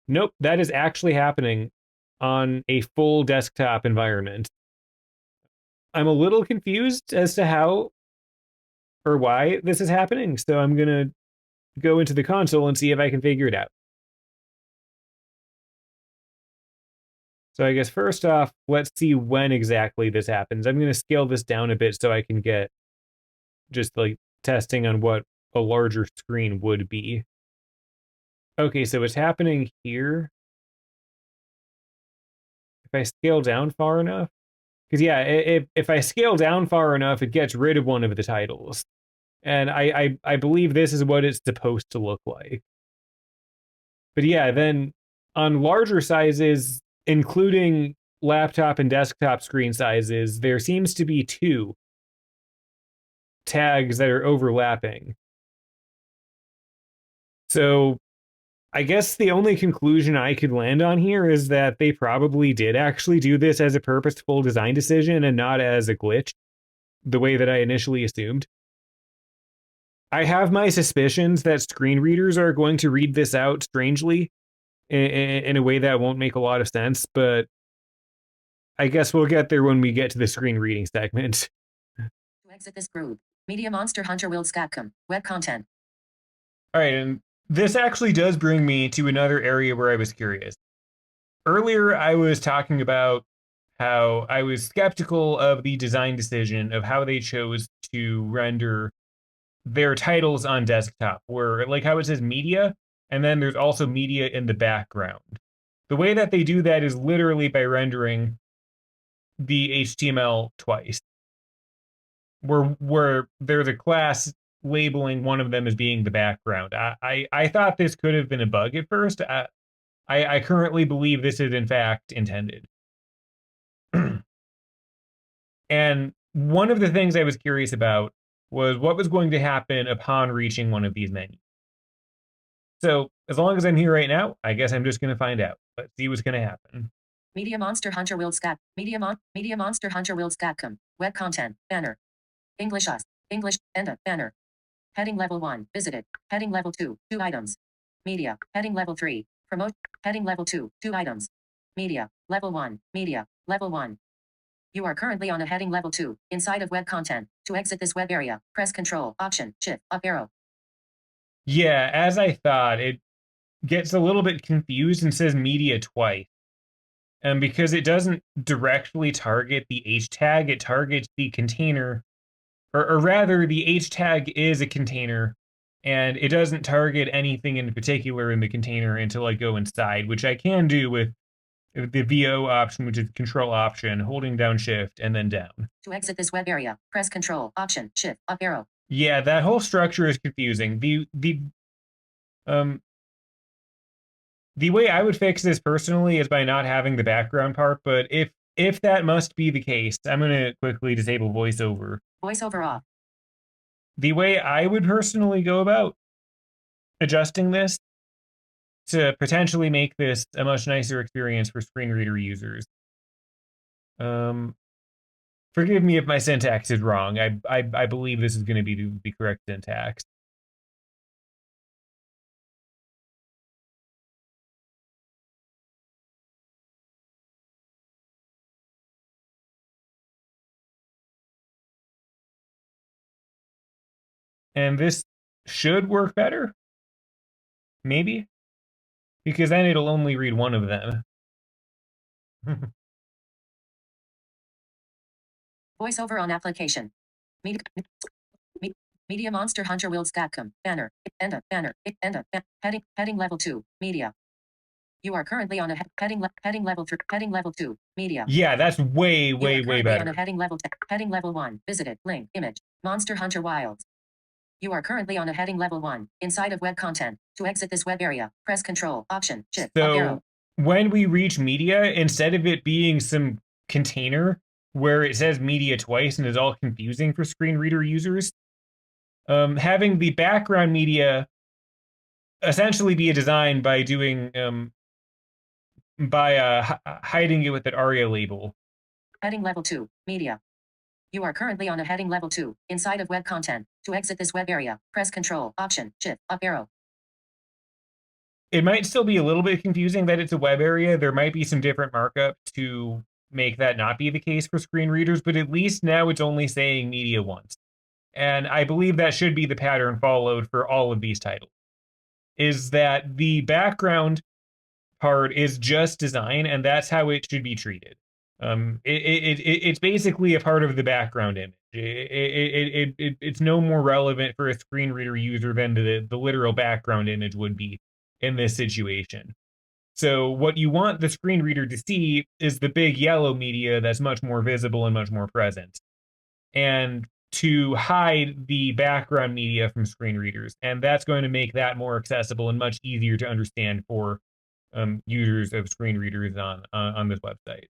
Nope, that is actually happening on a full desktop environment. I'm a little confused as to how or why this is happening, so I'm gonna go into the console and see if I can figure it out. So I guess first off, let's see when exactly this happens. I'm going to scale this down a bit so I can get just like testing on what a larger screen would be. Okay, so it's happening here. If I scale down far enough, because yeah, if I scale down far enough, it gets rid of one of the titles. And I believe this is what it's supposed to look like. But yeah, then on larger sizes, including laptop and desktop screen sizes, there seems to be two tags that are overlapping. So I guess the only conclusion I could land on here is that they probably did actually do this as a purposeful design decision and not as a glitch, the way that I initially assumed. I have my suspicions that screen readers are going to read this out strangely in a way that won't make a lot of sense, but I guess we'll get there when we get to the screen reading segment. To exit this group, Media Monster Hunter Wild Scatcom, web content. All right, and this actually does bring me to another area where I was curious. Earlier, I was talking about how I was skeptical of the design decision of how they chose to render their titles on desktop, where like how it says media, and then there's also media in the background. The way that they do that is literally by rendering the HTML twice, where there's a class labeling one of them as being the background. I thought this could have been a bug at first. I currently believe this is in fact intended. And one of the things I was curious about was what was going to happen upon reaching one of these menus. So as long as I'm here right now, I guess I'm just going to find out. Let's see what's going to happen. Media Monster Hunter Wild Scat. Media Monster Hunter Wild Scatcom. Web content. Banner. English us. English. Enda. Banner. Heading level 1. Visited. Heading level 2. 2 items. Media. Heading level 3. Promote. Heading level 2. 2 items. Media. Level 1. Media. Level 1. You are currently on a heading level 2, inside of web content. To exit this web area, press Control, Option, Shift, up arrow. Yeah, as I thought, it gets a little bit confused and says media twice. And because it doesn't directly target the H tag, it targets the container, or rather, the H tag is a container, and it doesn't target anything in particular in the container until I go inside, which I can do with the VO option, which is Control Option, holding down Shift and then down. To exit this web area, press Control, Option, Shift, up arrow. Yeah, that whole structure is confusing. Um the way I would fix this personally is by not having the background part, but if that must be the case, I'm going to quickly disable voiceover. Voiceover off. The way I would personally go about adjusting this to potentially make this a much nicer experience for screen reader users. Um, Forgive me if my syntax is wrong. I believe this is going to be the correct syntax. And this should work better, maybe, because then it'll only read one of them. Voiceover on application. Media, Media Monster Hunter Wild Scatcom. Banner. Enda. Banner. Enda. Heading level 2. Media. You are currently on a heading level 3. Heading level 2. Media. Yeah, that's way better. On a heading level 1. Visited. Link. Image. Monster Hunter Wilds. You are currently on a heading level 1, inside of web content. To exit this web area, press Control, Option, Shift, up arrow. When we reach media, instead of it being some container where it says media twice and is all confusing for screen reader users, having the background media essentially be a design by doing hiding it with an aria label. Heading level 2, media. You are currently on a heading level 2, inside of web content. To exit this web area, press Control, Option, Shift, up arrow. it might still be a little bit confusing that it's a web area. There might be some different markup to make that not be the case for screen readers, but at least now it's only saying media once. And I believe that should be the pattern followed for all of these titles, is that the background part is just design, and that's how it should be treated. It's basically a part of the background image. It's no more relevant for a screen reader user than the literal background image would be in this situation. So what you want the screen reader to see is the big yellow media that's much more visible and much more present, and to hide the background media from screen readers. And that's going to make that more accessible and much easier to understand for users of screen readers on this website.